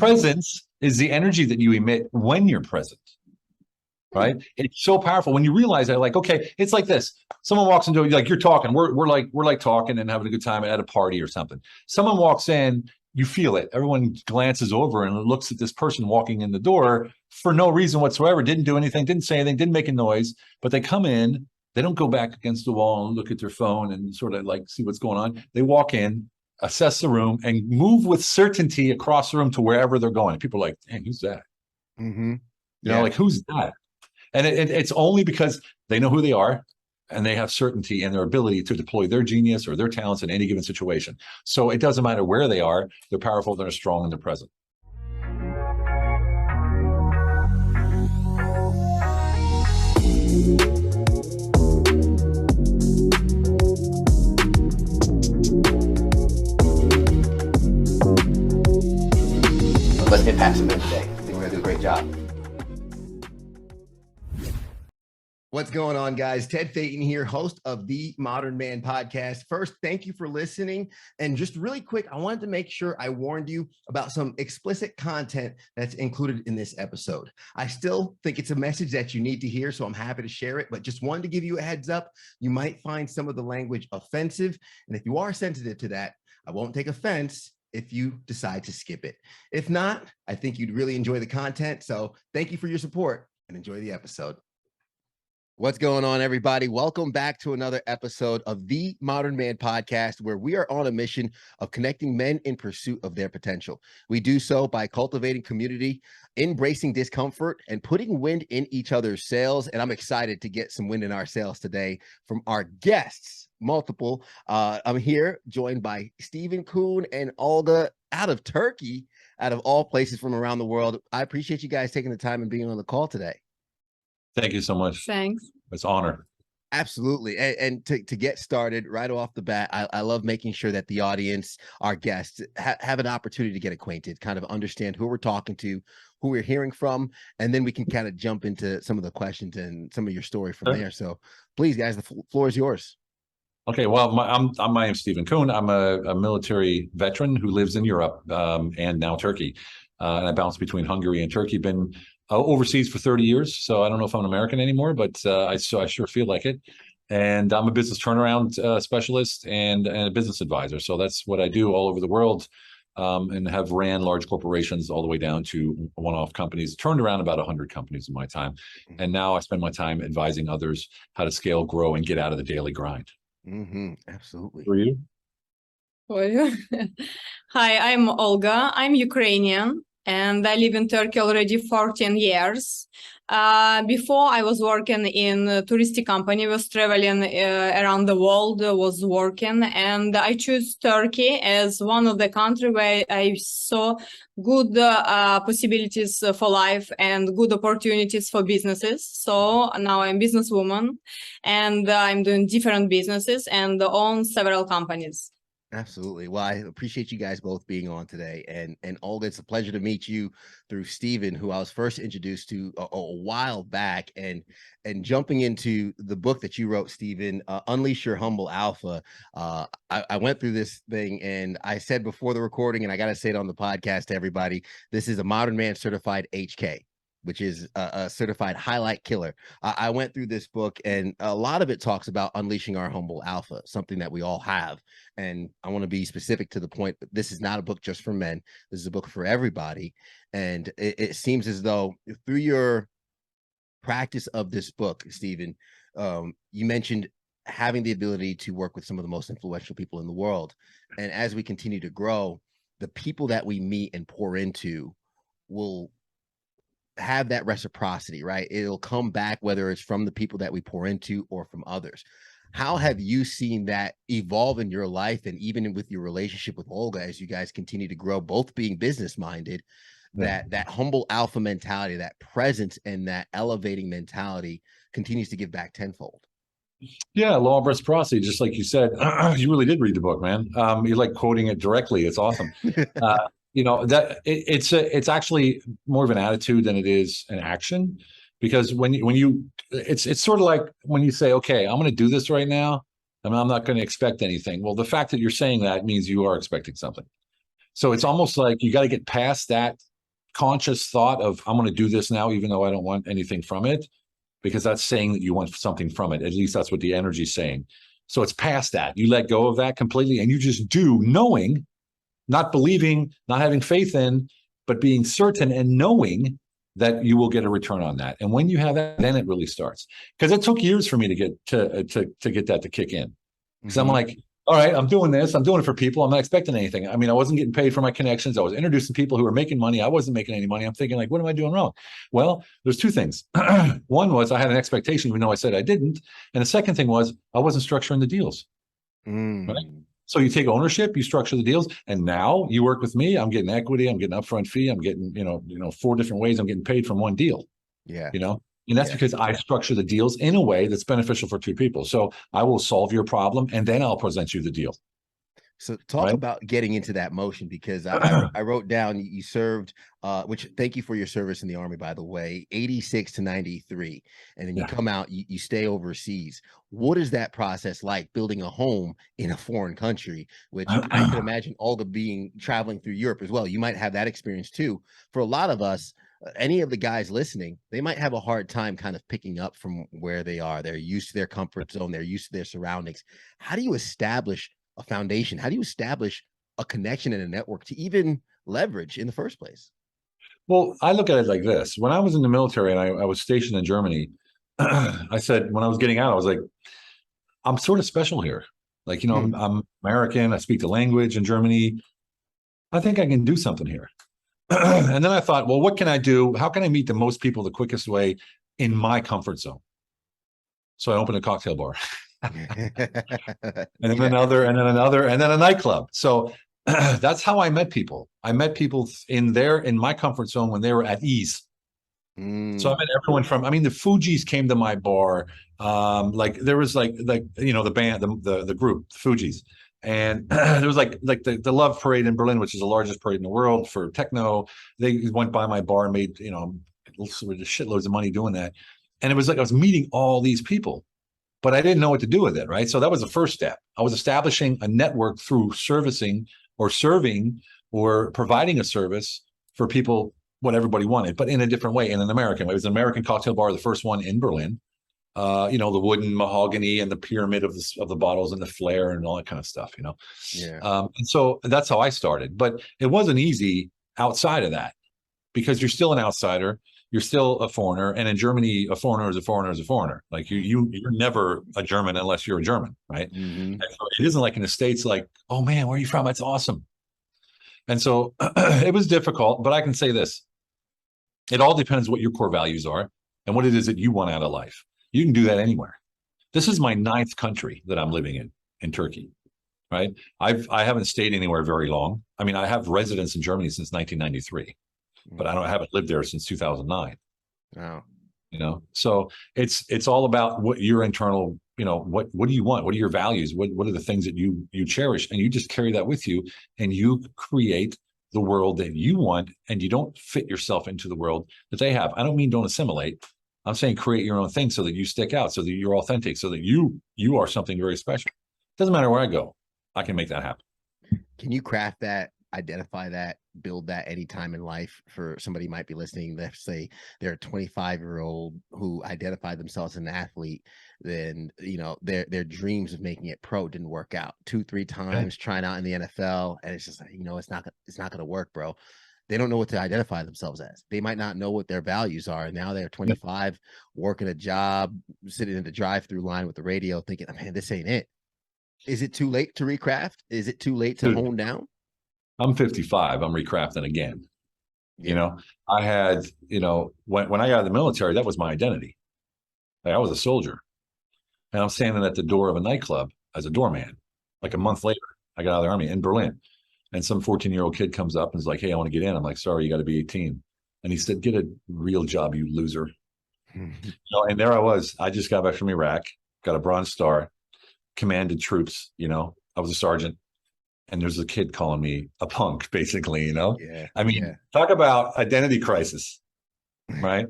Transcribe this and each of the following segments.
presence is the energy that you emit when you're present. Right? It's so powerful when you realize that, like, okay, it's like this. Someone walks into, like, you're talking, we're like talking and having a good time at a party or something. Someone walks in, you feel it. Everyone glances over and looks at this person walking in the door for no reason whatsoever, didn't do anything, didn't say anything, didn't make a noise, but they come in, they don't go back against the wall and look at their phone and sort of like see what's going on. They walk in, assess the room, and move with certainty across the room to wherever they're going. People are like, dang, who's that? Mm-hmm. You know, like, who's that? And it's only because they know who they are and they have certainty in their ability to deploy their genius or their talents in any given situation. So it doesn't matter where they are, they're powerful, they're strong, and they're present. Let's hit pass them in today. I think we're going to do a great job. What's going on, guys? Ted Phaeton here, host of the Modern Man podcast. First, thank you for listening. And just really quick, I wanted to make sure I warned you about some explicit content that's included in this episode. I still think it's a message that you need to hear, so I'm happy to share it, but just wanted to give you a heads up. You might find some of the language offensive. And if you are sensitive to that, I won't take offense if you decide to skip it. If not, I think you'd really enjoy the content. So thank you for your support and enjoy the episode. What's going on, everybody? Welcome back to another episode of the Modern Man podcast, where we are on a mission of connecting men in pursuit of their potential. We do so by cultivating community, embracing discomfort, and putting wind in each other's sails. And I'm excited to get some wind in our sails today from our guests, multiple. I'm here joined by Stephen Kuhn and Olga out of Turkey, out of all places from around the world. I appreciate you guys taking the time and being on the call today. Thank you so much. Thanks. It's an honor. Absolutely. And to get started right off the bat, I love making sure that the audience, our guests, have an opportunity to get acquainted, kind of understand who we're talking to, who we're hearing from, and then we can kind of jump into some of the questions and some of your story from there. So please, guys, the floor is yours. Okay, well, my name's Stephen Kuhn. I'm a military veteran who lives in Europe and now Turkey. And I bounce between Hungary and Turkey. Been overseas for 30 years, so I don't know if I'm an American anymore, but I sure feel like it. And I'm a business turnaround specialist and a business advisor. So that's what I do all over the world, and have ran large corporations all the way down to one-off companies, turned around about 100 companies in my time. And now I spend my time advising others how to scale, grow, and get out of the daily grind. Absolutely. For you? For you. Hi, I'm Olga. I'm Ukrainian, and I live in Turkey already 14 years. Before I was working in a touristic company, was traveling around the world, was working, and I chose Turkey as one of the countries where I saw good possibilities for life and good opportunities for businesses. So now I'm a businesswoman, and I'm doing different businesses and own several companies. Absolutely. Well, I appreciate you guys both being on today. And Olga, it's a pleasure to meet you through Stephen, who I was first introduced to a while back. And jumping into the book that you wrote, Stephen, Unleash Your Humble Alpha. I went through this thing, and I said before the recording, and I got to say it on the podcast to everybody, this is a Modern Man certified HK, which is a certified highlight killer. I went through this book, and a lot of it talks about unleashing our humble alpha, something that we all have. And I want to be specific to the point, but this is not a book just for men. This is a book for everybody. And it seems as though through your practice of this book, Stephen, you mentioned having the ability to work with some of the most influential people in the world. And as we continue to grow, the people that we meet and pour into will have that reciprocity, right? It'll come back, whether it's from the people that we pour into or from others. How have you seen that evolve in your life, and even with your relationship with Olga, as you guys continue to grow, both being business minded, that humble alpha mentality, that presence, and that elevating mentality continues to give back tenfold? Yeah, law of reciprocity, just like you said. You really did read the book, man. You're like quoting it directly. It's awesome. You know, that it's actually more of an attitude than it is an action, because it's sort of like when you say, okay, I'm going to do this right now, and I'm not going to expect anything. Well, the fact that you're saying that means you are expecting something. So it's almost like you got to get past that conscious thought of, I'm going to do this now, even though I don't want anything from it, because that's saying that you want something from it. At least that's what the energy is saying. So it's past that. You let go of that completely and you just do, knowing, not believing, not having faith in, but being certain and knowing that you will get a return on that. And when you have that, then it really starts. Because it took years for me to get get that to kick in. Because I'm like, all right, I'm doing this. I'm doing it for people. I'm not expecting anything. I mean, I wasn't getting paid for my connections. I was introducing people who were making money. I wasn't making any money. I'm thinking, like, what am I doing wrong? Well, there's two things. One was I had an expectation, even though I said I didn't. And the second thing was I wasn't structuring the deals. Right? So you take ownership, you structure the deals, and now you work with me. I'm getting equity. I'm getting upfront fee. I'm getting, 4 different ways I'm getting paid from one deal. Yeah. And that's because I structure the deals in a way that's beneficial for 2 people. So I will solve your problem and then I'll present you the deal. So talk about getting into that motion, because I wrote down you served, which thank you for your service in the Army, by the way, 86 to 93. And then you come out, you stay overseas. What is that process like, building a home in a foreign country, which I could imagine Olga traveling through Europe as well. You might have that experience too. For a lot of us, any of the guys listening, they might have a hard time kind of picking up from where they are. They're used to their comfort zone. They're used to their surroundings. How do you establish a foundation? How do you establish a connection and a network to even leverage in the first place? Well, I look at it like this. When I was in the military and I was stationed in Germany, I said, when I was getting out, I was like, I'm sort of special here. Like, I'm American. I speak the language in Germany. I think I can do something here. And then I thought, well, what can I do? How can I meet the most people the quickest way in my comfort zone? So I opened a cocktail bar. And then another, and then another, and then a nightclub. So that's how I met people. I met people in my comfort zone when they were at ease. So I met everyone from, the Fugees came to my bar. Like there was like the band, the group, the Fugees. And there was like the Love Parade in Berlin, which is the largest parade in the world for techno. They went by my bar and made, shitloads of money doing that. And it was like I was meeting all these people, but I didn't know what to do with it, right? So that was the first step. I was establishing a network through servicing or serving or providing a service for people, what everybody wanted, but in a different way, in an American way. It was an American cocktail bar, the first one in Berlin. The wooden mahogany and the pyramid of the bottles and the flare and all that kind of stuff, And so that's how I started. But it wasn't easy outside of that, because you're still an outsider, you're still a foreigner, and in Germany, a foreigner is a foreigner is a foreigner. Like you're never a German unless you're a German, right? And so it isn't like in the States, like, oh man, where are you from? That's awesome. And so it was difficult, but I can say this: it all depends what your core values are and what it is that you want out of life. You can do that anywhere. This is my 9th country that I'm living in Turkey, right? I haven't stayed anywhere very long. I have residence in Germany since 1993, but I haven't lived there since 2009. Wow. So it's all about what your internal, what do you want? What are your values? What are the things that you cherish? And you just carry that with you, and you create the world that you want, and you don't fit yourself into the world that they have. I don't mean don't assimilate. I'm saying create your own thing so that you stick out, so that you're authentic, so that you are something very special. Doesn't matter where I go, I can make that happen. Can you craft that, identify that, build that any time in life for somebody who might be listening? Let's say they're a 25-year-old who identified themselves as an athlete, then their dreams of making it pro didn't work out 2-3 times, trying out in the NFL, and it's just like, it's not gonna work, bro. They don't know what to identify themselves as. They might not know what their values are. And now they're 25, working a job, sitting in the drive-through line with the radio, thinking, man, this ain't it. Is it too late to recraft? Is it too late to hone down? I'm 55. I'm recrafting again. I had, when I got out of the military, that was my identity. Like, I was a soldier, and I'm standing at the door of a nightclub as a doorman. Like a month later, I got out of the Army in Berlin. And some 14-year-old kid comes up and is like, hey, I want to get in. I'm like, sorry, you got to be 18. And he said, get a real job, you loser. And there I was. I just got back from Iraq, got a Bronze Star, commanded troops. I was a sergeant. And there's a kid calling me a punk, basically, Talk about identity crisis, right?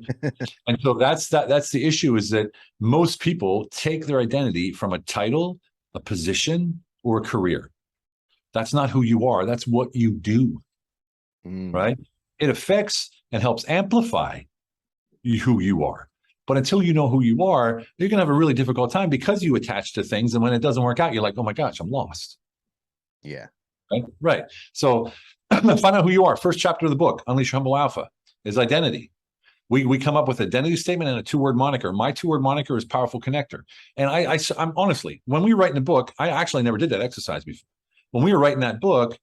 And so that's the issue, is that most people take their identity from a title, a position, or a career. That's not who you are. That's what you do, right? It affects and helps amplify who you are. But until you know who you are, you're going to have a really difficult time because you attach to things. And when it doesn't work out, you're like, oh my gosh, I'm lost. Yeah. Right. So find out who you are. First chapter of the book, Unleash Your Humble Alpha, is identity. We come up with an identity statement and a 2-word moniker. My 2-word moniker is powerful connector. And I'm honestly, when we write in the book, I actually never did that exercise before. When we were writing that book,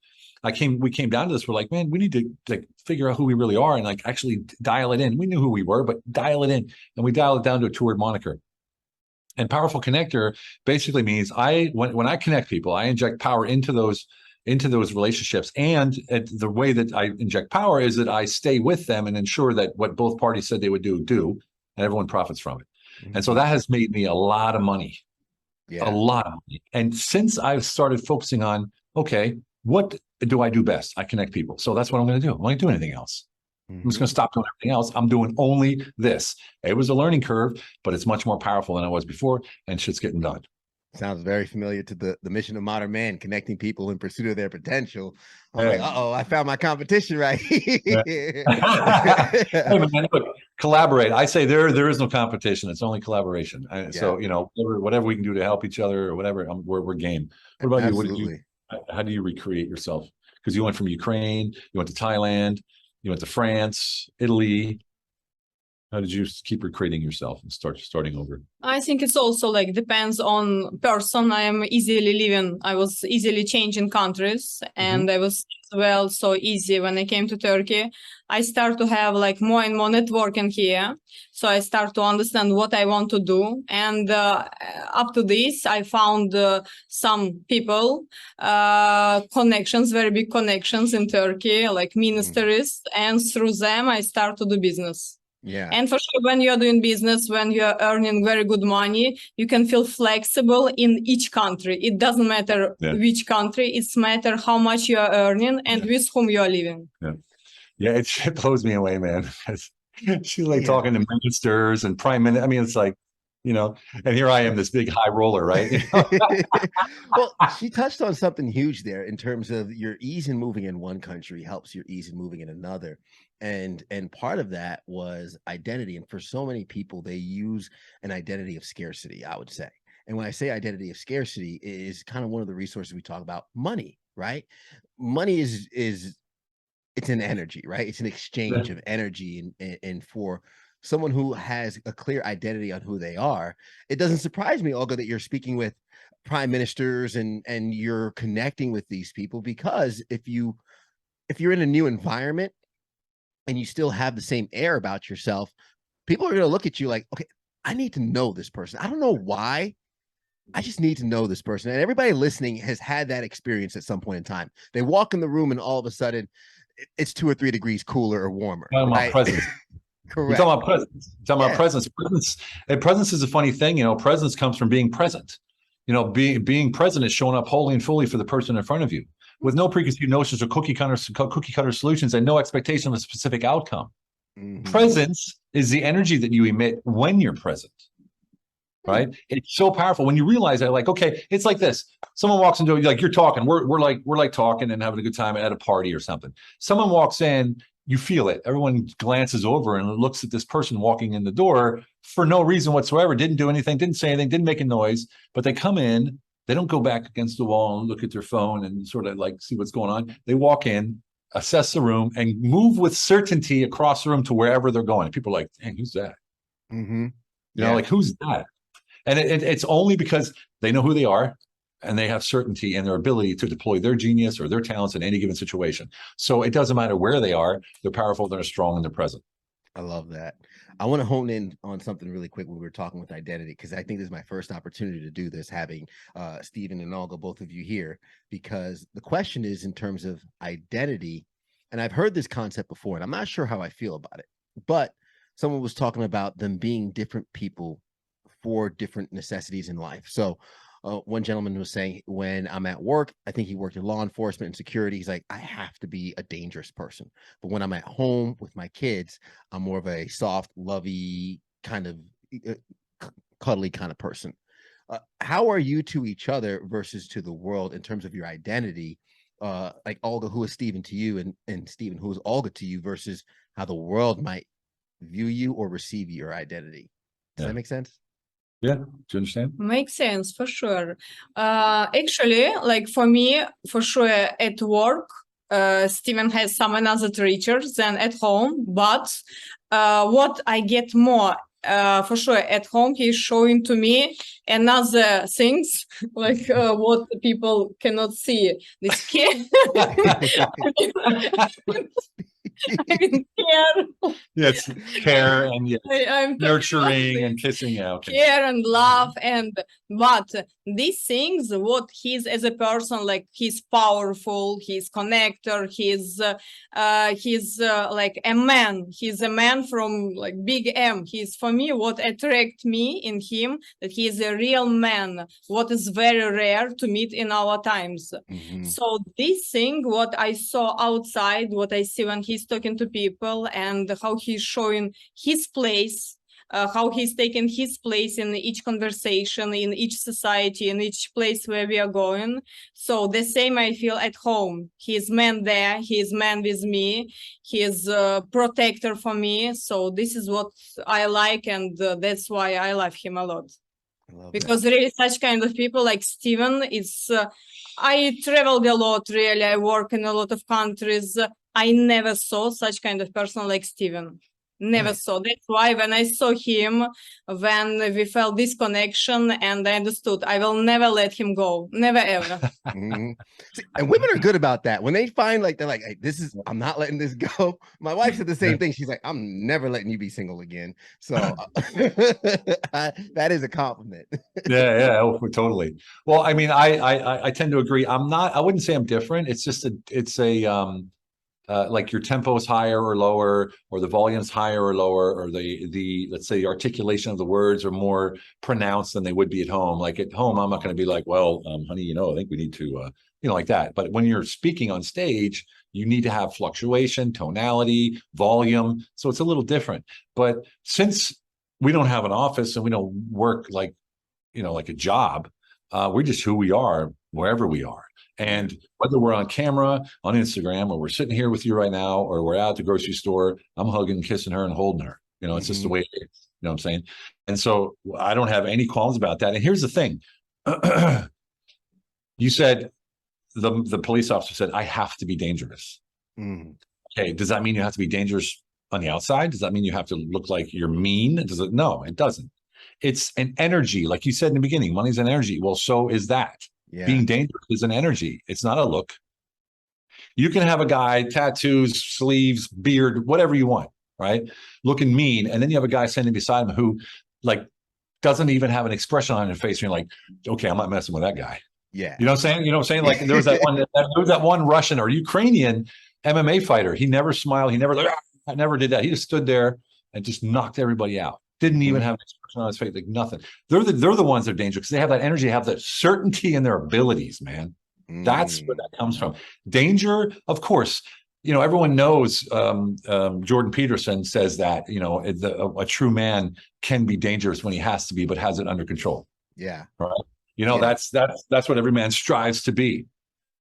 we came down to this. We're like, man, we need to like figure out who we really are and like actually dial it in. We knew who we were, but dial it in, and we dial it down to a 2-word moniker. And powerful connector basically means when I connect people, I inject power into those relationships. And the way that I inject power is that I stay with them and ensure that what both parties said they would do, and everyone profits from it. Mm-hmm. And so that has made me a lot of money. Yeah. A lot of money. And since I've started focusing on, okay, what do I do best? I connect people. So that's what I'm going to do. I'm not going to do anything else. I'm just going to stop doing everything else. I'm doing only this. It was a learning curve, but it's much more powerful than it was before, and shit's getting done. Sounds very familiar to the mission of modern man, connecting people in pursuit of their potential. I'm like, uh-oh, I found my competition right here. Hey, man, look, collaborate. I say there is no competition. It's only collaboration. So, you know, whatever we can do to help each other or whatever, we're game. What about Absolutely. you? How do you recreate yourself? Because you went from Ukraine, you went to Thailand, you went to France, Italy. How did you keep recreating yourself and starting over? I think it's also like depends on person. I was easily changing countries, and I was so easy when I came to Turkey. I start to have like more and more networking here. So I start to understand what I want to do. And up to this, I found some people, connections, very big connections in Turkey, like ministries. And through them, I start to do business. Yeah. And for sure, when you're doing business, when you're earning very good money, you can feel flexible in each country. It doesn't matter which country, it's matter how much you are earning and with whom you are living. Yeah, it blows me away, man. She's like talking to ministers and prime minister. I mean, it's like, you know, and here I am, this big high roller, right? Well, she touched on something huge there in terms of your ease in moving in one country helps your ease in moving in another. And part of that was identity. And for so many people, they use an identity of scarcity, I would say. And when I say identity of scarcity, it is kind of one of the resources we talk about, money, right? Money is it's an energy, right? It's an exchange of energy. And for someone who has a clear identity on who they are, it doesn't surprise me, Olga, that you're speaking with prime ministers and you're connecting with these people, because if you're in a new environment and you still have the same air about yourself, people are going to look at you like, okay, I need to know this person. I don't know why. I just need to know this person. And everybody listening has had that experience at some point in time. They walk in the room and all of a sudden it's 2 or 3 degrees cooler or warmer. Right? Presence. Correct. You're talking about presence. You're talking about presence. Presence is a funny thing. You know, presence comes from being present. You know, being present is showing up wholly and fully for the person in front of you, with no preconceived notions or cookie cutter solutions and no expectation of a specific outcome. Presence is the energy that you emit when you're present. Right? It's so powerful when you realize that, like, okay, it's like this. Someone walks into, like, you're talking, we're like talking and having a good time at a party or something. Someone walks in, you feel it. Everyone glances over and looks at this person walking in the door for no reason whatsoever, didn't do anything, didn't say anything, didn't make a noise, but they come in, they don't go back against the wall and look at their phone and sort of like see what's going on. They walk in, assess the room, and move with certainty across the room to wherever they're going. People are like, dang, who's that? You know, like, who's that? And it's only because they know who they are and they have certainty in their ability to deploy their genius or their talents in any given situation. So it doesn't matter where they are. They're powerful, they're strong, and they're present. I love that. I want to hone in on something really quick when we were talking with identity, because I think this is my first opportunity to do this, having Stephen and Olga, both of you here, because the question is in terms of identity. And I've heard this concept before, and I'm not sure how I feel about it, but someone was talking about them being different people for different necessities in life. So one gentleman was saying, when I'm at work, I think he worked in law enforcement and security. He's like, I have to be a dangerous person. But when I'm at home with my kids, I'm more of a soft, lovey, kind of cuddly kind of person. How are you to each other versus to the world in terms of your identity like Olga, who is Stephen to you, and Stephen, who is Olga to you, versus how the world might view you or receive your identity. Does that make sense? Yeah. Do you understand? Makes sense for sure. Actually, like for me, for sure at work, Steven has some another treasures than at home. But what I get more, for sure at home, he's showing to me another things like what people cannot see. This care. I mean, care. Yes, care and yes, I'm nurturing and kissing. Yeah, okay. care and love, and but these things, what he's as a person, like he's powerful, he's connector, he's like a man. He's a man from like big M. He's, for me, what attract me in him, that he is a real man, what is very rare to meet in our times. So this thing, what I saw outside, what I see when he's talking to people, and how he's showing his place, how he's taken his place in each conversation, in each society, in each place where we are going. So the same I feel at home. He's man there, he's man with me, he's a protector for me. So this is what I like, and that's why I love him a lot. Because really such kind of people like Steven, it's I traveled a lot, really. I work in a lot of countries. I never saw such kind of person like Steven. Never saw. That's why when I saw him, when we felt this connection, and I understood, I will never let him go. Never ever. See, and women are good about that. When they find like, they're like, hey, this is, I'm not letting this go. My wife said the same thing. She's like, I'm never letting you be single again. So that is a compliment. Yeah, oh, totally. Well, I mean, I tend to agree. I wouldn't say I'm different. It's just like your tempo is higher or lower, or the volume's higher or lower, or the let's say the articulation of the words are more pronounced than they would be at home. Like at home, I'm not going to be like, well, honey, I think we need to, like that. But when you're speaking on stage, you need to have fluctuation, tonality, volume. So it's a little different. But since we don't have an office and we don't work like, like a job, we're just who we are wherever we are. And whether we're on camera, on Instagram, or we're sitting here with you right now, or we're out at the grocery store, I'm hugging, kissing her, and holding her. It's just the way it is. You know what I'm saying? And so I don't have any qualms about that. And here's the thing. You said, the police officer said, I have to be dangerous. Okay, does that mean you have to be dangerous on the outside? Does that mean you have to look like you're mean? No, it doesn't. It's an energy. Like you said in the beginning, money's an energy. Well, so is that. Yeah. Being dangerous is an energy. It's not a look. You can have a guy, tattoos, sleeves, beard, whatever you want, right? Looking mean. And then you have a guy standing beside him who like doesn't even have an expression on his face. And you're like, okay, I'm not messing with that guy. Yeah. You know what I'm saying? Like there was that one Russian or Ukrainian MMA fighter. He never smiled. He never like, I never did that. He just stood there and just knocked everybody out. Didn't even have an expression on his face, like nothing. They're the ones that are dangerous because they have that energy, they have that certainty in their abilities, man. That's where that comes from. Danger, of course, everyone knows Jordan Peterson says that, a true man can be dangerous when he has to be, but has it under control. Yeah. Right. That's what every man strives to be.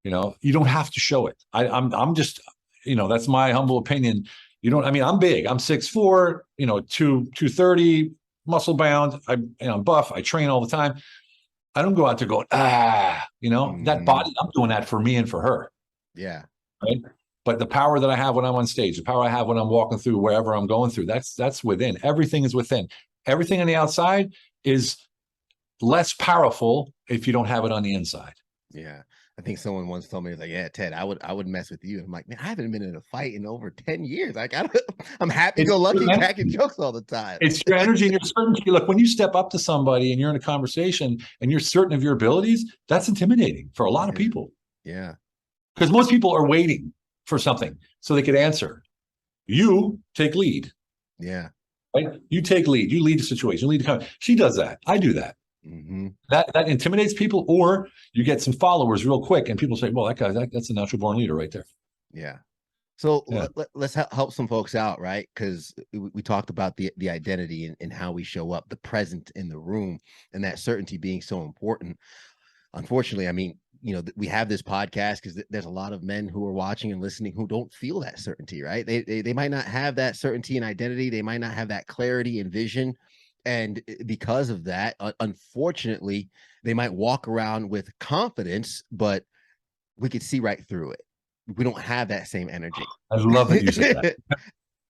You don't have to show it. I'm just, that's my humble opinion. I'm big. I'm 6'4", 230, muscle bound. I'm buff. I train all the time. I don't go out there going, that body, I'm doing that for me and for her. Yeah. Right. But the power that I have when I'm on stage, the power I have when I'm walking through wherever I'm going through, that's within. Everything is within. Everything on the outside is less powerful if you don't have it on the inside. Yeah. I think someone once told me, like, yeah, Ted, I would mess with you. I'm like, man, I haven't been in a fight in over 10 years. Like, I'm happy go lucky, cracking jokes all the time. It's your energy and your certainty. Look, when you step up to somebody and you're in a conversation and you're certain of your abilities, that's intimidating for a lot of people. Yeah. Because most people are waiting for something so they could answer. You take lead. Yeah. Right? You take lead. You lead the situation. You lead the conversation. She does that. I do that. That intimidates people, or you get some followers real quick and people say, well, that guy, that's a natural born leader right there. Yeah. So let's help some folks out, right? Because we talked about the identity and how we show up, the present in the room, and that certainty being so important. Unfortunately, you know, we have this podcast because there's a lot of men who are watching and listening who don't feel that certainty, right? They might not have that certainty and identity. They might not have that clarity and vision. And because of that, unfortunately, they might walk around with confidence, but we could see right through it. We don't have that same energy. I love that you said that.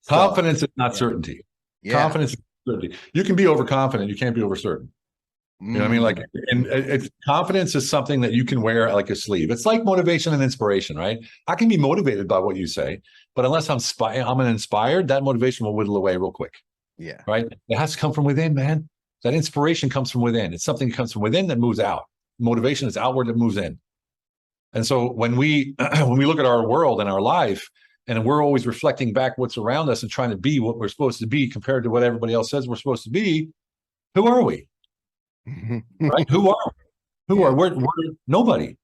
So, Confidence is not yeah. certainty. yeah. Confidence is certainty. You can be overconfident. You can't be over certain. You know what I mean? Like, and it's confidence is something that you can wear like a sleeve. It's like motivation and inspiration, right? I can be motivated by what you say, but unless I'm inspired, that motivation will whittle away real quick. Yeah. Right. It has to come from within, man. That inspiration comes from within. It's something that comes from within that moves out. Motivation is outward that moves in. And so when we when we look at our world and our life, and we're always reflecting back what's around us and trying to be what we're supposed to be compared to what everybody else says we're supposed to be, who are we? Right? Who are we? Who are we're nobody.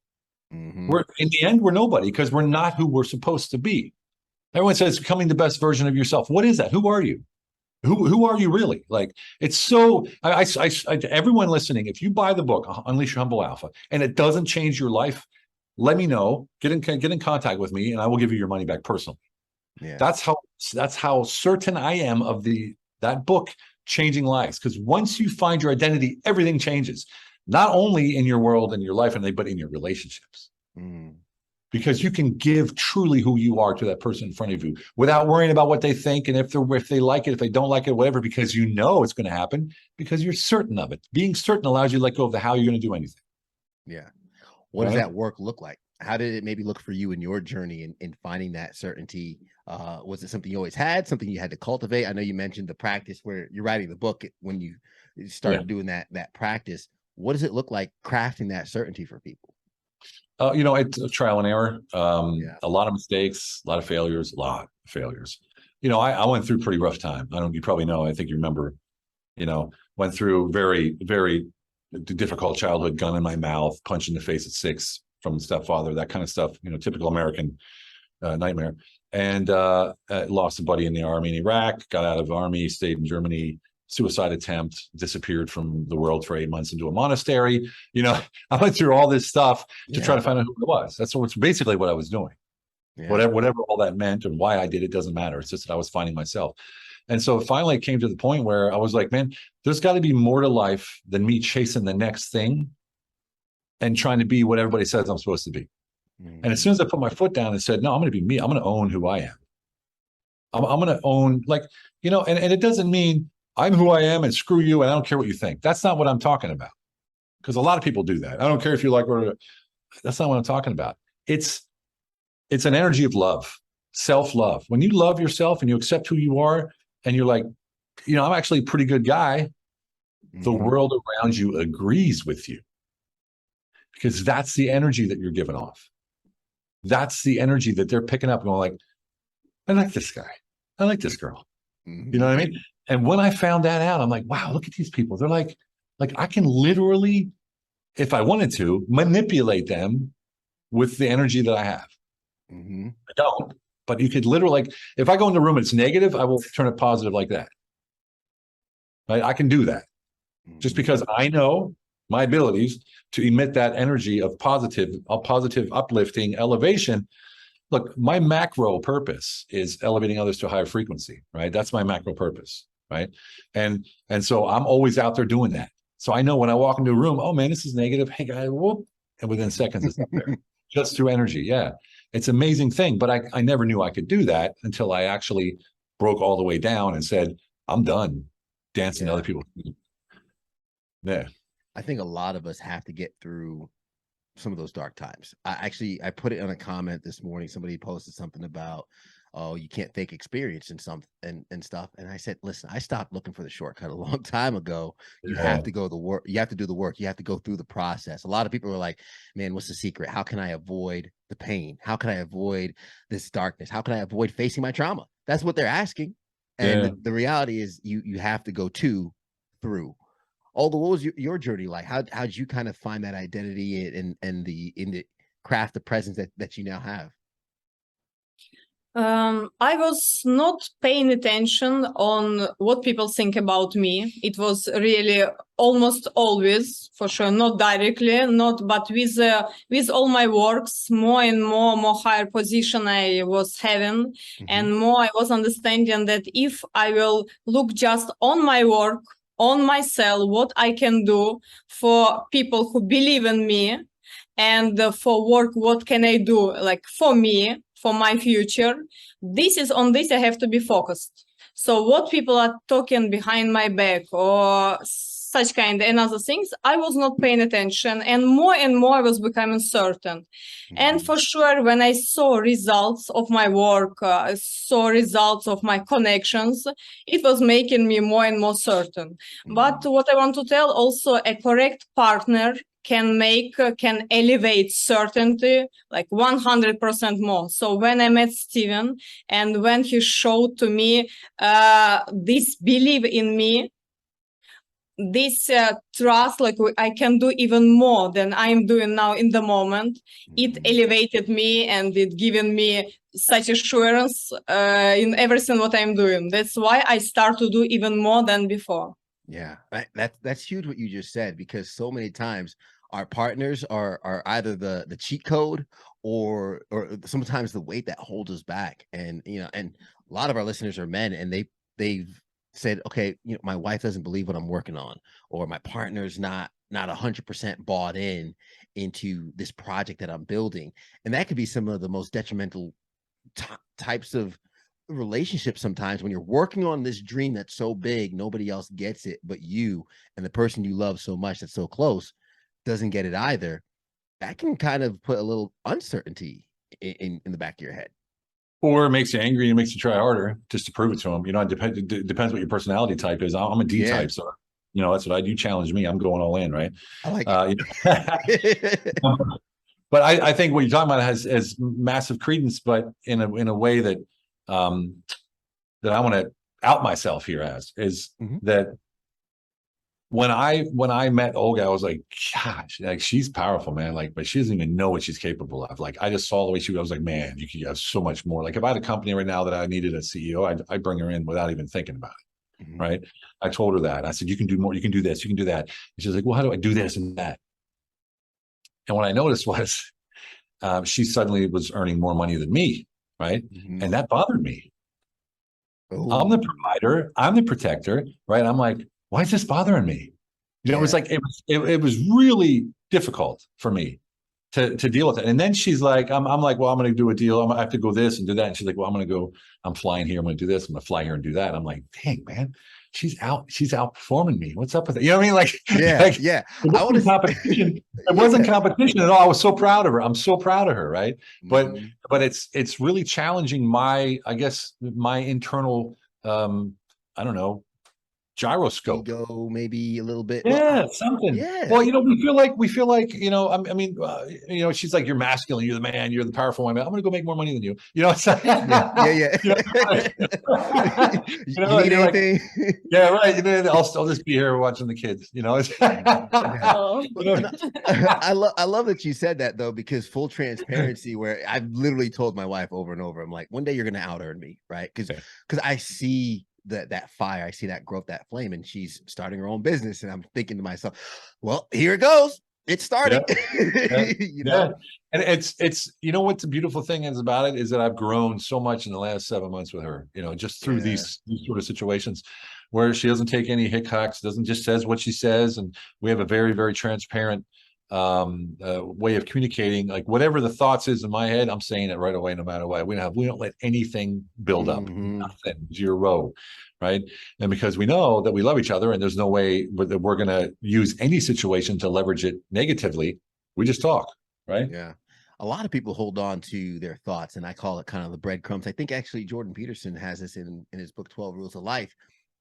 We're in the end, we're nobody because we're not who we're supposed to be. Everyone says becoming the best version of yourself. What is that? Who are you? Who are you really? Like, it's so everyone listening, if you buy the book Unleash Your Humble Alpha and it doesn't change your life, let me know. Get in contact with me and I will give you your money back personally. Yeah. That's how certain I am of that book changing lives. Because once you find your identity, everything changes, not only in your world and your life but in your relationships. Because you can give truly who you are to that person in front of you without worrying about what they think and if they like it, if they don't like it, whatever, because you know it's going to happen because you're certain of it. Being certain allows you to let go of how you're going to do anything. Yeah. What does that work look like? How did it maybe look for you in your journey in finding that certainty? Was it something you always had, something you had to cultivate? I know you mentioned the practice where you're writing the book when you started doing that practice. What does it look like crafting that certainty for people? It's a trial and error. A lot of mistakes, a lot of failures. I went through a pretty rough time. You probably know, I think you remember, went through very, very difficult childhood, gun in my mouth, punch in the face at 6 from the stepfather, that kind of stuff, typical American nightmare. And lost a buddy in the army in Iraq, got out of the army, stayed in Germany, suicide attempt, disappeared from the world for 8 months into a monastery. I went through all this stuff to try to find out who I was. That's basically what I was doing. Whatever all that meant and why I did it doesn't matter. It's just that I was finding myself. And so finally it came to the point where I was like, man, there's got to be more to life than me chasing the next thing and trying to be what everybody says I'm supposed to be. And as soon as I put my foot down and said, no, I'm going to be me. I'm going to own who I am. I'm going to own, and it doesn't mean I'm who I am and screw you and I don't care what you think. That's not what I'm talking about. Because a lot of people do that. I don't care if you like what. That's not what I'm talking about. It's an energy of love, self-love. When you love yourself and you accept who you are and you're like, I'm actually a pretty good guy, the world around you agrees with you. Because that's the energy that you're giving off. That's the energy that they're picking up and going like, I like this guy. I like this girl. You know what I mean? And when I found that out, I'm like, wow, look at these people. They're like I can literally, if I wanted to, manipulate them with the energy that I have. I don't, but you could literally, if I go in the room and it's negative, I will turn it positive like that. Right? I can do that just because I know my abilities to emit that energy of positive, uplifting, elevation. Look, my macro purpose is elevating others to a higher frequency, right? That's my macro purpose, right? And so I'm always out there doing that. So I know when I walk into a room, oh man, this is negative. Hey guy, whoop. And within seconds it's up there. Just through energy. Yeah. It's an amazing thing. But I never knew I could do that until I actually broke all the way down and said, I'm done dancing to other people. Yeah. I think a lot of us have to get through some of those dark times. I put it in a comment this morning. Somebody posted something about, oh, you can't fake experience and stuff. And I said, listen, I stopped looking for the shortcut a long time ago. You have to go the work. You have to do the work. You have to go through the process. A lot of people are like, man, what's the secret? How can I avoid the pain? How can I avoid this darkness? How can I avoid facing my trauma? That's what they're asking. And the reality is you have to go through. Although, what was your journey like? How did you kind of find that identity and the craft the presence that you now have? I was not paying attention on what people think about me. It was really almost always, for sure, not directly, not, but with all my works, more and more higher position I was having, and more I was understanding that if I will look just on my work, on myself, what I can do for people who believe in me, and for work, what can I do, like for me, for my future. This is on this I have to be focused. So what people are talking behind my back or such kind and other things, I was not paying attention, and more I was becoming certain. And for sure, when I saw results of my work, saw results of my connections, it was making me more and more certain. But what I want to tell also, a correct partner can elevate certainty like 100% more. So when I met Steven and when he showed to me this belief in me, this trust, like I can do even more than I'm doing now in the moment, it elevated me and it given me such assurance in everything what I'm doing. That's why I start to do even more than before. Yeah, that's huge what you just said, because so many times our partners are either the cheat code or sometimes the weight that holds us back. And and a lot of our listeners are men, and they've said, okay, my wife doesn't believe what I'm working on, or my partner's not 100% bought into this project that I'm building. And that could be some of the most detrimental types of relationships sometimes, when you're working on this dream that's so big, nobody else gets it but you, and the person you love so much that's so close doesn't get it either. That can kind of put a little uncertainty in the back of your head. Or it makes you angry and it makes you try harder just to prove it to them. It depends what your personality type is. I'm a D type, so that's what I do. Challenge me, I'm going all in, right? I like it. But I think what you're talking about has massive credence, but in a way that that I want to out myself here as is that when I met Olga, I was like, gosh, like she's powerful, man. Like, but she doesn't even know what she's capable of. Like, I just saw the way she was. I was like, man, you have so much more. Like, if I had a company right now that I needed a CEO, I'd bring her in without even thinking about it. Right? I told her that. I said, you can do more. You can do this. You can do that. And she's like, well, how do I do this and that? And what I noticed was she suddenly was earning more money than me, right? And that bothered me. I'm the provider, I'm the protector, right? I'm like, why is this bothering me? It was like it was really difficult for me to deal with it. And then she's like, I'm like, well, I'm going to do a deal. I have to go this and do that. And she's like, well, I'm flying here. I'm going to do this. I'm going to fly here and do that. I'm like, dang, man, she's outperforming me. What's up with it? You know what I mean? Like, yeah. It competition. It wasn't competition at all. I was so proud of her. I'm so proud of her. Right. But it's really challenging my internal, I don't know, gyroscope. Ego, maybe a little bit. Something. Yeah. Well, we feel like, I mean, she's like, you're masculine, you're the man, you're the powerful one. I'm going to go make more money than you. It's like, yeah. You need anything? Yeah, right. I'll just be here watching the kids. I love that you said that, though, because full transparency, where I've literally told my wife over and over, I'm like, one day you're going to out earn me, right? Because I see that fire, I see that growth, that flame, and she's starting her own business, and I'm thinking to myself, well, here it goes, it's starting. And it's what the beautiful thing is about it is that I've grown so much in the last 7 months with her, just through these sort of situations where she doesn't take any hiccups, doesn't just says what she says, and we have a very, very transparent way of communicating. Like, whatever the thoughts is in my head, I'm saying it right away, no matter what. We don't let anything build up. Nothing, zero, right? And because we know that we love each other and there's no way that we're going to use any situation to leverage it negatively, we just talk, right? Yeah. A lot of people hold on to their thoughts, and I call it kind of the breadcrumbs. I think actually Jordan Peterson has this in his book 12 Rules of Life,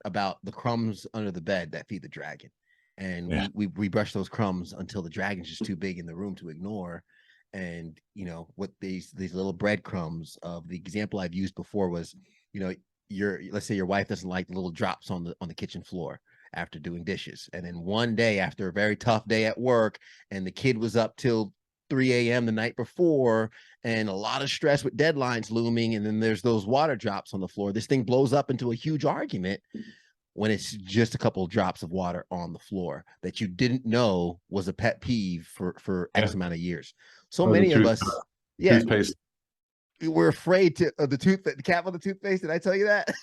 about the crumbs under the bed that feed the dragon. And we brush those crumbs until the dragon's just too big in the room to ignore. And what these little breadcrumbs of, the example I've used before was, let's say your wife doesn't like the little drops on the kitchen floor after doing dishes. And then one day, after a very tough day at work, and the kid was up till 3 a.m. the night before, and a lot of stress with deadlines looming, and then there's those water drops on the floor. This thing blows up into a huge argument when it's just a couple of drops of water on the floor that you didn't know was a pet peeve for X amount of years. So many of us, toothpaste. We're afraid of the cap on the toothpaste. Did I tell you that?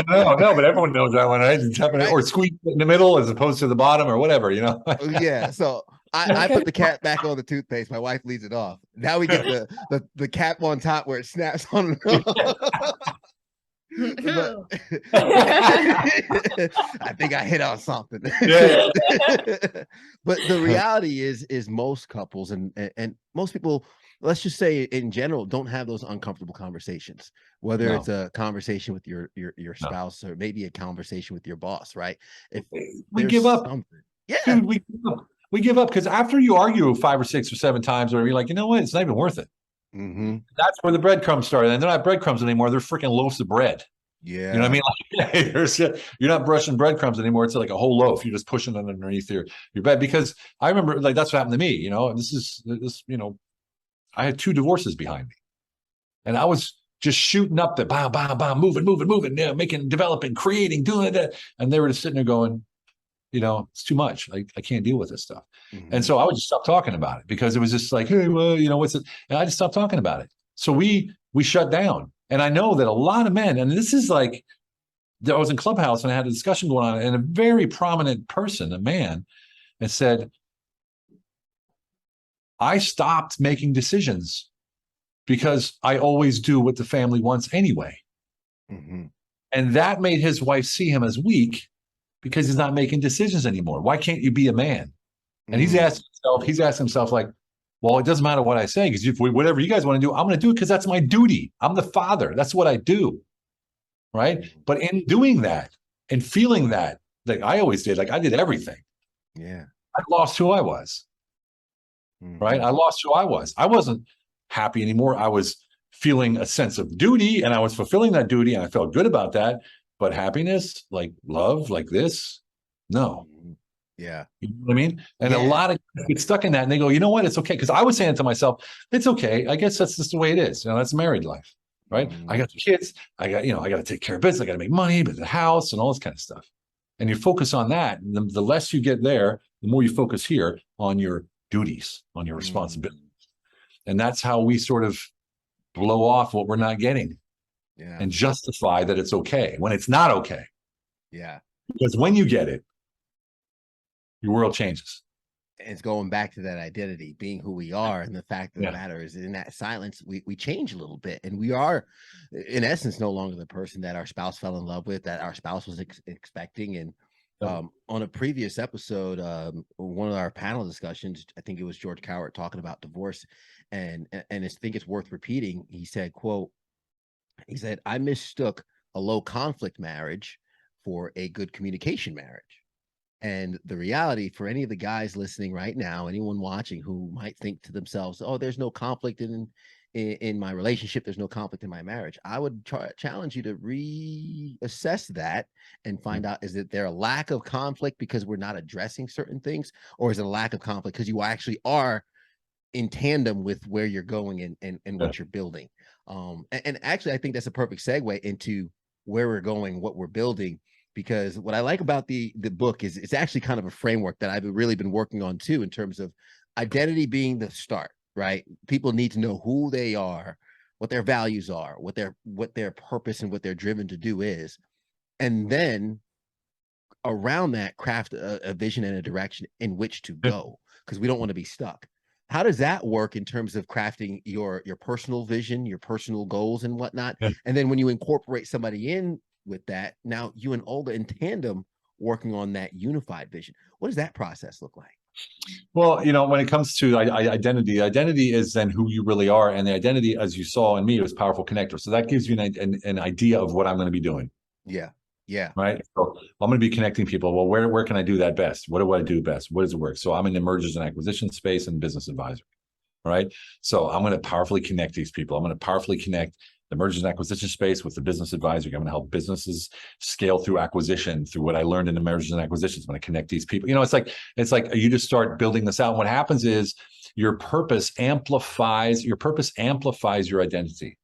No, but everyone knows that one, right? Right? Or squeeze it in the middle as opposed to the bottom or whatever, you know? Yeah. So I put the cap back on the toothpaste. My wife leaves it off. Now we get the cap on top where it snaps on. But, I think I hit on something. Yeah. But the reality is most couples and most people, let's just say in general, don't have those uncomfortable conversations, whether it's a conversation with your spouse or maybe a conversation with your boss, right? If we give up. Yeah. Dude, we give up because after you argue 5 or 6 or 7 times, or you're like, you know what, it's not even worth it. Mm-hmm. That's where the breadcrumbs started. And they're not breadcrumbs anymore. They're freaking loaves of bread. Yeah. You know what I mean? Like, you're not brushing breadcrumbs anymore. It's like a whole loaf. You're just pushing it underneath your bed. Because I remember, like, that's what happened to me. You know, this, you know, I had 2 divorces behind me. And I was just shooting up the bam, moving, yeah, developing, creating, doing that. And they were just sitting there going, you know, it's too much. I can't deal with this stuff. Mm-hmm. And so I would just stop talking about it because it was just like, hey, well, you know, what's it? And I just stopped talking about it. So we shut down. And I know that a lot of men, and this is like, I was in Clubhouse and I had a discussion going on, and a very prominent person, a man, and said, I stopped making decisions because I always do what the family wants anyway. Mm-hmm. And that made his wife see him as weak because he's not making decisions anymore. Why can't you be a man? And he's asked himself, like, well, it doesn't matter what I say, because whatever you guys want to do, I'm going to do it because that's my duty. I'm the father. That's what I do. Right. But in doing that and feeling that, like I always did, like I did everything. Yeah. I lost who I was. Mm-hmm. Right. I lost who I was. I wasn't happy anymore. I was feeling a sense of duty and I was fulfilling that duty and I felt good about that. But happiness, like love, like this, no. Yeah. You know what I mean? And a lot of people get stuck in that and they go, you know what? It's okay. Because I was saying to myself, it's okay. I guess that's just the way it is. You know, that's married life, right? Mm-hmm. I got the kids. I got to take care of business. I got to make money, but the house and all this kind of stuff. And you focus on that. And the less you get there, the more you focus here on your duties, on your responsibilities. And that's how we sort of blow off what we're not getting and justify that it's okay when it's not okay. Yeah. Because when you get it, your world changes. It's going back to that identity, being who we are. And the fact of the matter is, in that silence, we change a little bit. And we are, in essence, no longer the person that our spouse fell in love with, that our spouse was expecting. And on a previous episode, one of our panel discussions, I think it was George Cowart talking about divorce. And I think it's worth repeating. He said, quote, he said, I mistook a low conflict marriage for a good communication marriage. And the reality for any of the guys listening right now, anyone watching who might think to themselves, oh, there's no conflict in my relationship, there's no conflict in my marriage, I would challenge you to reassess that and find out, is it there a lack of conflict because we're not addressing certain things, or is it a lack of conflict because you actually are in tandem with where you're going and what you're building? And actually, I think that's a perfect segue into where we're going, what we're building. Because what I like about the book is it's actually kind of a framework that I've really been working on too, in terms of identity being the start, right? People need to know who they are, what their values are, what their purpose and what they're driven to do is. And then around that, craft a vision and a direction in which to go, because we don't want to be stuck. How does that work in terms of crafting your personal vision, your personal goals and whatnot? And then when you incorporate somebody in with that, now you and Olga in tandem working on that unified vision. What does that process look like? Well, you know, when it comes to identity is then who you really are. And the identity, as you saw in me, was powerful connector. So that gives you an idea of what I'm going to be doing. Yeah. Yeah. Right. So I'm going to be connecting people. Well, where can I do that best? What do I do best? What does it work? So I'm in the mergers and acquisition space and business advisory. Right. So I'm going to powerfully connect these people. I'm going to powerfully connect the mergers and acquisition space with the business advisory. I'm going to help businesses scale through acquisition, through what I learned in the mergers and acquisitions. I'm going to connect these people. You know, it's like you just start building this out. And what happens is your purpose amplifies your identity.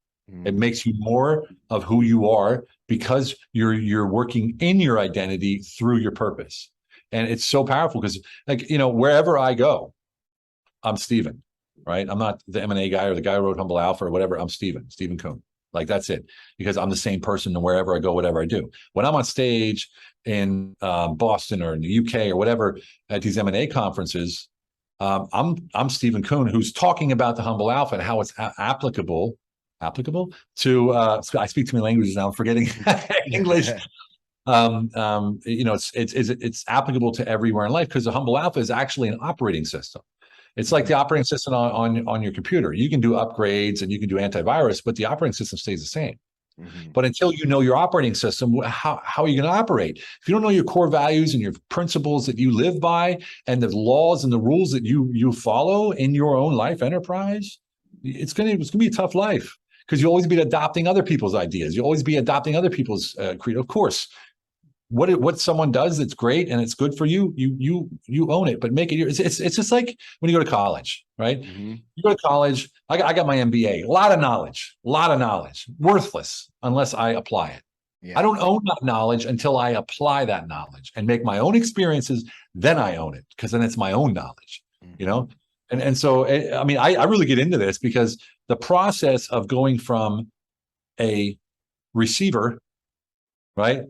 It makes you more of who you are because you're working in your identity through your purpose. And it's so powerful because, like, you know, wherever I go, I'm Stephen, right? I'm not the M&A guy or the guy who wrote Humble Alpha or whatever. I'm Stephen Kuhn. Like, that's it, because I'm the same person wherever I go, whatever I do. When I'm on stage in Boston or in the UK or whatever at these M&A conferences, I'm Stephen Kuhn, who's talking about the Humble Alpha and how it's applicable to I speak too many languages now, I'm forgetting English. You know, it's applicable to everywhere in life, because the Humble Alpha is actually an operating system. It's like the operating system on your computer. You can do upgrades and you can do antivirus, but the operating system stays the same. But until you know your operating system, how are you going to operate? If you don't know your core values and your principles that you live by and the laws and the rules that you follow in your own life enterprise, it's gonna be a tough life, because you'll always be adopting other people's ideas. You'll always be adopting other people's creed. Of course, what someone does that's great and it's good for you, you own it, but make it yours. It's just like when you go to college, right? You go to college. I got my MBA. A lot of knowledge, worthless unless I apply it. I don't own that knowledge until I apply that knowledge and make my own experiences. Then I own it, because then it's my own knowledge, you know? And so, I mean, I really get into this because the process of going from a receiver, right,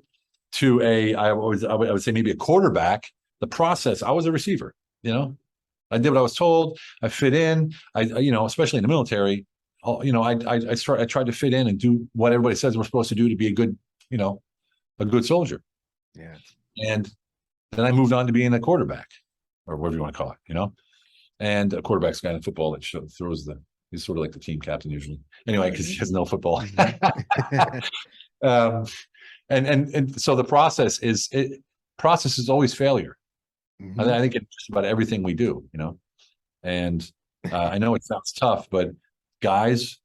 to I would say maybe a quarterback, the process, I was a receiver, you know, I did what I was told, I fit in, you know, especially in the military, you know, I tried to fit in and do what everybody says we're supposed to do to be a good, you know, a good soldier. Yeah. And then I moved on to being a quarterback, or whatever you want to call it, you know, and a quarterback's guy in football that throws he's sort of like the team captain usually. Anyway, because he has no football. And so the process is always failure. I think it's just about everything we do, you know. And I know it sounds tough, but guys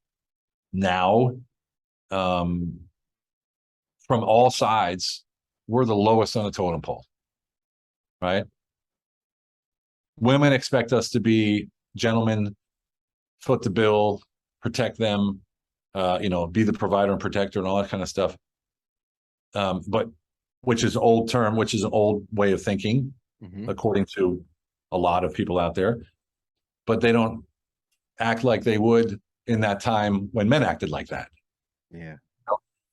now, from all sides, we're the lowest on the totem pole, right? Women expect us to be gentlemen, foot the bill, protect them, you know, be the provider and protector and all that kind of stuff. But which is an old way of thinking, according to a lot of people out there. But they don't act like they would in that time when men acted like that. Yeah.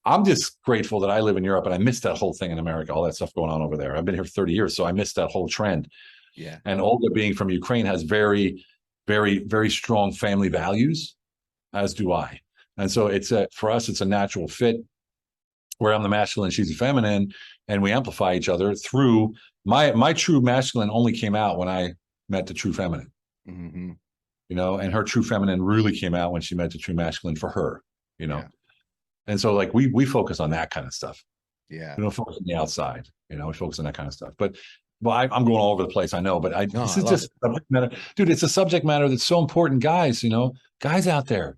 I'm just grateful that I live in Europe and I missed that whole thing in America, all that stuff going on over there. I've been here for 30 years, so I missed that whole trend. Yeah. And Olga, being from Ukraine, has very, very, very strong family values, as do I. And so for us, it's a natural fit, where I'm the masculine, she's the feminine, and we amplify each other through my true masculine only came out when I met the true feminine. You know, and her true feminine really came out when she met the true masculine for her, you know. And so, like, we focus on that kind of stuff. Yeah. We don't focus on the outside, you know, we focus on that kind of stuff. But well, I'm going all over the place, I know, but this is just subject matter. Dude, it's a subject matter that's so important, guys, you know, guys out there.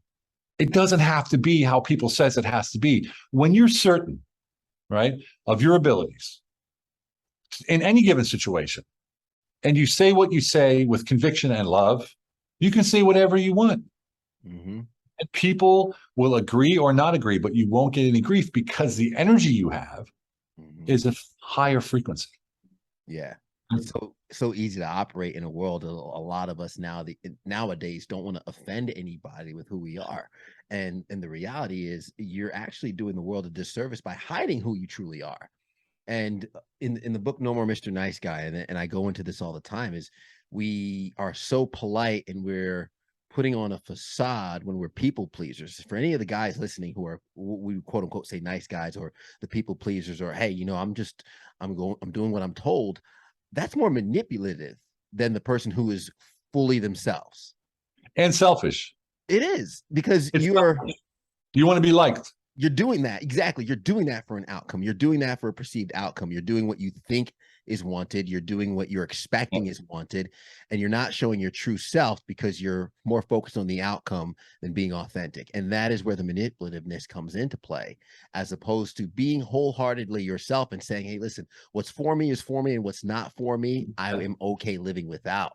It doesn't have to be how people says it has to be. When you're certain, right, of your abilities in any given situation, and you say what you say with conviction and love, you can say whatever you want. And people will agree or not agree, but you won't get any grief, because the energy you have is a higher frequency. Yeah. It's so easy to operate in a world. A lot of us nowadays don't want to offend anybody with who we are. And the reality is, you're actually doing the world a disservice by hiding who you truly are. And in the book No More Mr. Nice Guy, and I go into this all the time, is we are so polite and we're putting on a facade when we're people pleasers. For any of the guys listening who are, we quote unquote say nice guys, or the people pleasers, or hey, you know, I'm doing what I'm told. That's more manipulative than the person who is fully themselves. And selfish. It is, because you want to be liked. You're doing that. Exactly. You're doing that for an outcome. You're doing that for a perceived outcome. You're doing what you think is wanted. You're doing what you're expecting is wanted. And you're not showing your true self because you're more focused on the outcome than being authentic. And that is where the manipulativeness comes into play, as opposed to being wholeheartedly yourself and saying, hey, listen, what's for me is for me, and what's not for me, I am okay living without.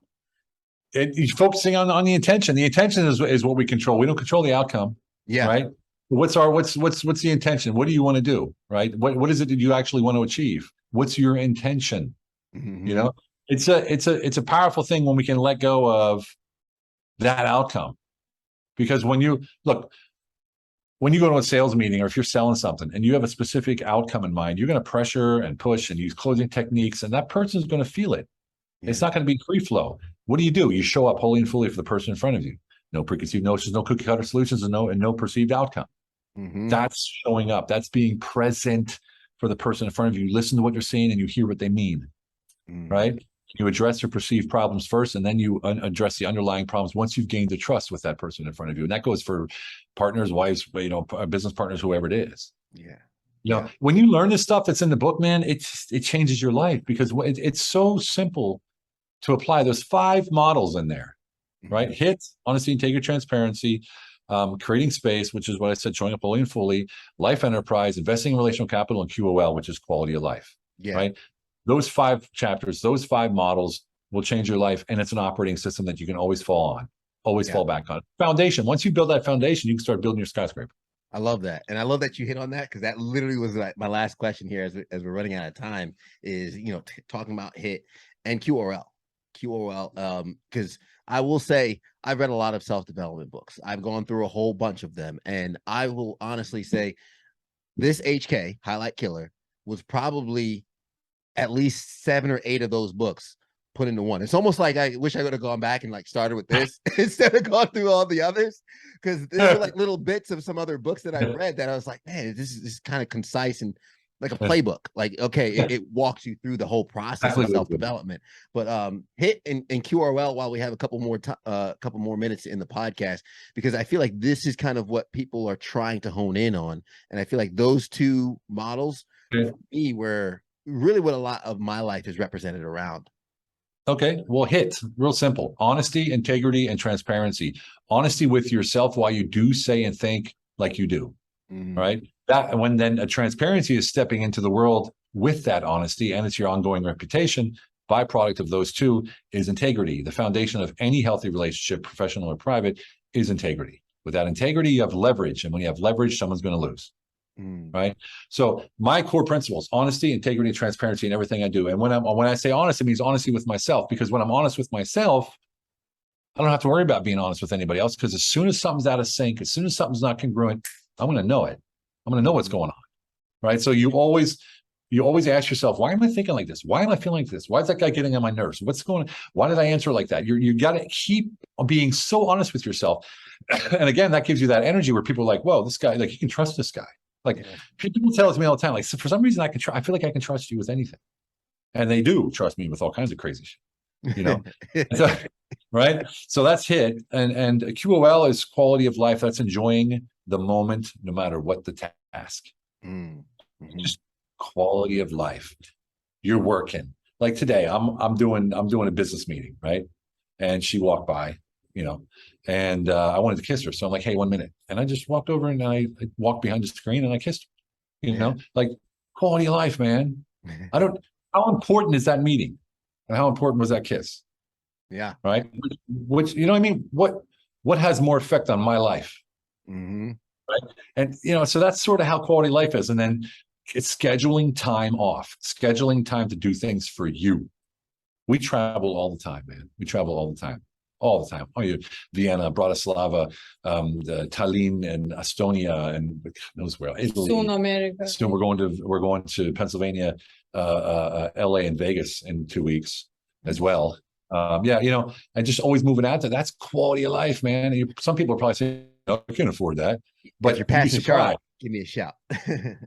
you're focusing on the intention. The intention is what we control. We don't control the outcome. Yeah. Right. What's the intention? What do you want to do? Right. What is it that you actually want to achieve? What's your intention? Mhm. You know, it's a powerful thing when we can let go of that outcome. Because when you go to a sales meeting, or if you're selling something and you have a specific outcome in mind, you're going to pressure and push and use closing techniques, and that person's going to feel it. It's not going to be free flow. What do? You show up wholly and fully for the person in front of you. No preconceived notions, no cookie cutter solutions, and no perceived outcome. Mhm. That's showing up. That's being present for the person in front of you. You listen to what they're saying and you hear what they mean. Right? You address your perceived problems first, and then you address the underlying problems once you've gained the trust with that person in front of you. And that goes for partners, wives, business partners, whoever it is. Yeah. You know, when you learn this stuff that's in the book, man, it changes your life, because it's so simple to apply. There's 5 models in there, right? HIT, honesty, integrity, transparency, creating space, which is what I said, showing up wholly and fully, life enterprise, investing in relational capital, and QOL, which is quality of life. Yeah. Right. Those 5 chapters, those 5 models will change your life. And it's an operating system that you can always fall on, always fall back on. Foundation. Once you build that foundation, you can start building your skyscraper. I love that. And I love that you hit on that, because that literally was my last question here as we're running out of time is, talking about HIT and QOL. Because I will say I've read a lot of self-development books. I've gone through a whole bunch of them. And I will honestly say this HK, Highlight Killer, was probably at least 7 or 8 of those books put into one. It's almost like I wish I would have gone back and started with this instead of going through all the others, because there were little bits of some other books that I read that I was like, man, this is kind of concise and like a playbook. Like, okay, it walks you through the whole process of self-development. But HIT and QRL, while we have a couple more minutes in the podcast, because I feel like this is kind of what people are trying to hone in on. And I feel like those 2 models for me were really what a lot of my life is represented around. Okay, well, HIT, real simple: honesty, integrity, and transparency. Honesty with yourself while you do say and think like you do. Right? That then a transparency is stepping into the world with that honesty, and it's your ongoing reputation. Byproduct of those 2 is integrity. The foundation of any healthy relationship, professional or private, is integrity. Without integrity, you have leverage, and when you have leverage, someone's going to lose. Right. So my core principles: honesty, integrity, and transparency in everything I do. And when I say honest, it means honesty with myself, because when I'm honest with myself, I don't have to worry about being honest with anybody else, because as soon as something's out of sync, as soon as something's not congruent, I'm going to know it. I'm going to know what's going on. Right. So you always ask yourself, why am I thinking like this? Why am I feeling like this? Why is that guy getting on my nerves? What's going on? Why did I answer like that? You got to keep being so honest with yourself. And again, that gives you that energy where people are like, whoa, this guy, like, you can trust this guy. Like, people tell it to me all the time, like, so for some reason I feel like I can trust you with anything. And they do trust me with all kinds of crazy shit, so, right? So that's HIT. And QOL is quality of life. That's enjoying the moment, no matter what the task. Just quality of life. You're working. Like today, I'm doing a business meeting, right? And she walked by, and I wanted to kiss her. So I'm like, hey, 1 minute. And I just walked over and I walked behind the screen and I kissed her, like quality of life, man. How important is that meeting? And how important was that kiss? Yeah. Right. Which, what I mean? What has more effect on my life? Right. And, so that's sort of how quality life is. And then it's scheduling time off, scheduling time to do things for you. We travel all the time, man. We travel all the time. All the time. Vienna, Bratislava, Tallinn, and Estonia, and who knows where, Italy. Soon America. So we're going to Pennsylvania, LA, and Vegas in 2 weeks as well. And just always moving out there. That's quality of life, man. And some people are probably saying, "No, I can't afford that." But if you're passing Charlotte, give me a shout.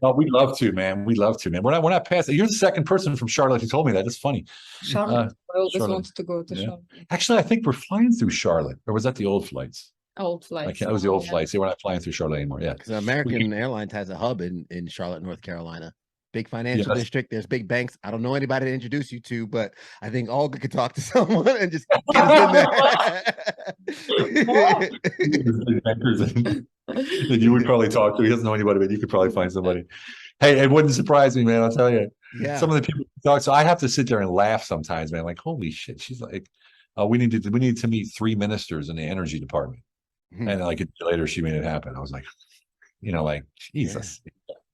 Oh, we'd love to, man. We'd love to, man. We're not past it. You're the second person from Charlotte who told me that. It's funny. Charlotte. I always Charlotte. wanted to go to Charlotte. Actually, I think we're flying through Charlotte, or was that the old flights? Old flights. It was the old flights. They were not flying through Charlotte anymore. Yeah. Because American Airlines has a hub in Charlotte, North Carolina. Big financial district. There's big banks. I don't know anybody to introduce you to, but I think Olga could talk to someone and just get us in there. That you would probably talk to. He doesn't know anybody, but you could probably find somebody. Hey, it wouldn't surprise me, man. I'll tell you. Yeah. Some of the people talk. So I have to sit there and laugh sometimes, man. Like, holy shit. She's like, we need to meet 3 ministers in the energy department. Hmm. And like a day later, she made it happen. I was like, like Jesus,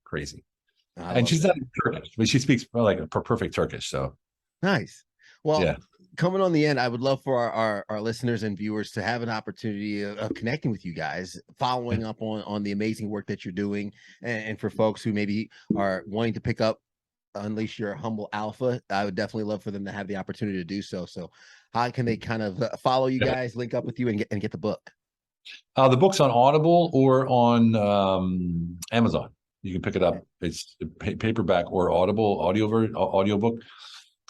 crazy. I And love she's that. not Turkish, but she speaks like a perfect Turkish. So Nice. Well, yeah. coming on the end, I would love for our listeners and viewers to have an opportunity of connecting with you guys, following up on the amazing work that you're doing, and for folks who maybe are wanting to pick up Unleash Your Humble Alpha, I would definitely love for them to have the opportunity to do so. So how can they kind of follow you guys, link up with you, and get the book? The book's on Audible or on Amazon. You can pick it up. It's paperback or Audible audiobook.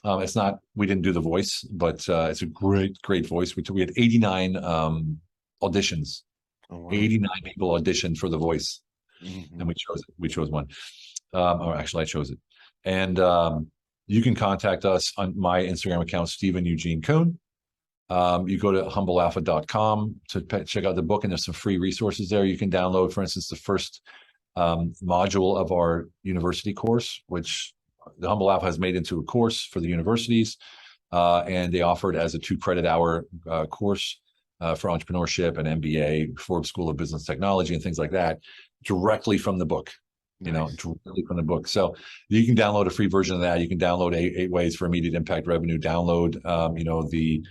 It's not. We didn't do the voice, but it's a great voice. We had 89 auditions. Oh, wow. 89 people auditioned for the voice, Mhm. and we chose it. We chose one. Or actually, I chose it. And you can contact us on my Instagram account, Stephen Eugene Kuhn. You go to humblealpha.com to check out the book, and there's some free resources there you can download. For instance, the first module of our university course, which the Humble Alpha has made into a course for the universities, and they offer it as a 2 credit hour course for entrepreneurship and MBA, Forbes School of Business Technology, and things like that, directly from the book. Nice. Directly from the book. So you can download a free version of that. You can download 8 ways for immediate impact revenue. Download, the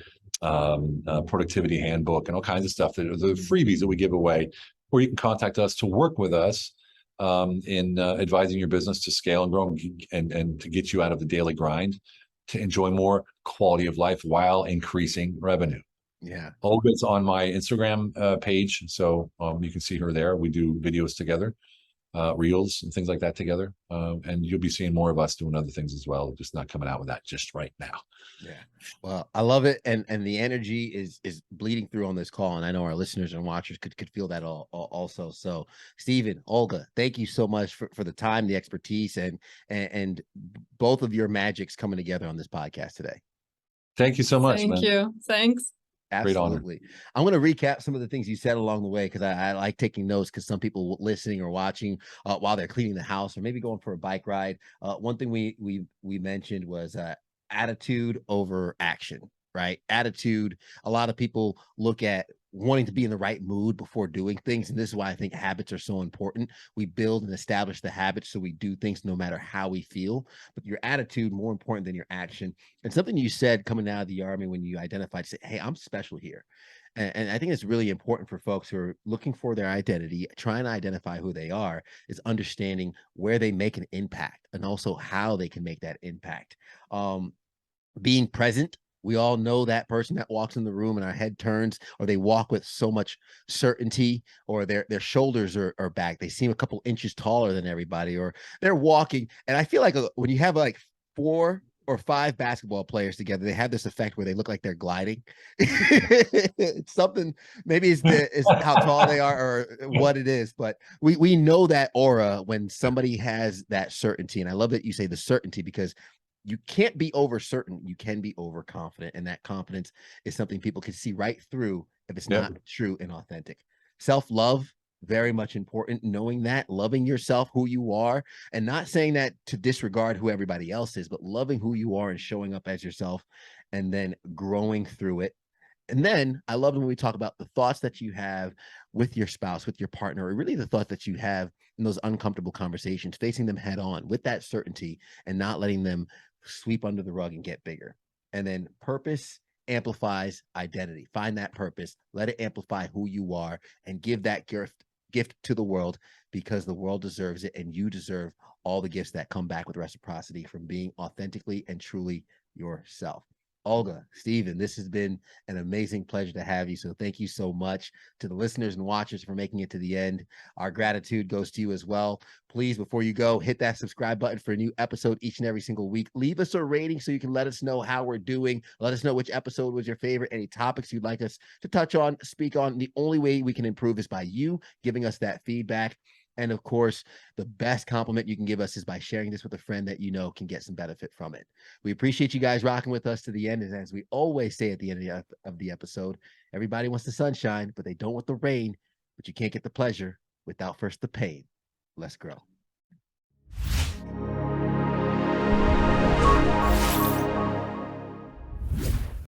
productivity handbook and all kinds of stuff. The freebies that we give away, or you can contact us to work with us in advising your business to scale and grow and to get you out of the daily grind, to enjoy more quality of life while increasing revenue. Yeah. Olga's on my Instagram page, so you can see her there. We do videos together, reels and things like that together, and you'll be seeing more of us doing other things as well, just not coming out with that just right now. Yeah. Well, I love it. And the energy is bleeding through on this call. And I know our listeners and watchers could feel that also. So Stephen, Olga, thank you so much for the time, the expertise, and both of your magics coming together on this podcast today. Thank you so much, Thank man. you. Thanks. Great honor. Absolutely. I'm going to recap some of the things you said along the way, because I like taking notes, because some people listening or watching while they're cleaning the house or maybe going for a bike ride. One thing we mentioned was attitude over action, right? Attitude. A lot of people look at wanting to be in the right mood before doing things. And this is why I think habits are so important. We build and establish the habits so we do things no matter how we feel. But your attitude more important than your action. And something you said coming out of the Army when you identified, say, hey, I'm special here. And I think it's really important for folks who are looking for their identity, trying to identify who they are, is understanding where they make an impact and also how they can make that impact. Being present. We all know that person that walks in the room and our head turns, or they walk with so much certainty, or their shoulders are back. They seem a couple inches taller than everybody, or they're walking. And I feel like when you have like 4 or 5 basketball players together, they have this effect where they look like they're gliding. It's something, maybe it's how tall they are or what it is, but we know that aura when somebody has that certainty. And I love that you say the certainty, because you can't be over certain, you can be overconfident, and that confidence is something people can see right through if it's not true and authentic. Self-love, very much important, knowing that, loving yourself, who you are, and not saying that to disregard who everybody else is, but loving who you are and showing up as yourself, and then growing through it. And then I love when we talk about the thoughts that you have with your spouse, with your partner, or really the thought that you have in those uncomfortable conversations, facing them head on with that certainty and not letting them sweep under the rug and get bigger. And then purpose amplifies identity. Find that purpose, let it amplify who you are, and give that gift to the world, because the world deserves it, and you deserve all the gifts that come back with reciprocity from being authentically and truly yourself. Olga, Stephen, this has been an amazing pleasure to have you. So thank you so much to the listeners and watchers for making it to the end. Our gratitude goes to you as well. Please, before you go, hit that subscribe button for a new episode each and every single week. Leave us a rating so you can let us know how we're doing. Let us know which episode was your favorite, any topics you'd like us to touch on, speak on. The only way we can improve is by you giving us that feedback. And of course, the best compliment you can give us is by sharing this with a friend that you know can get some benefit from it. We appreciate you guys rocking with us to the end. And as we always say at the end of the episode, everybody wants the sunshine, but they don't want the rain. But you can't get the pleasure without first the pain. Let's grow.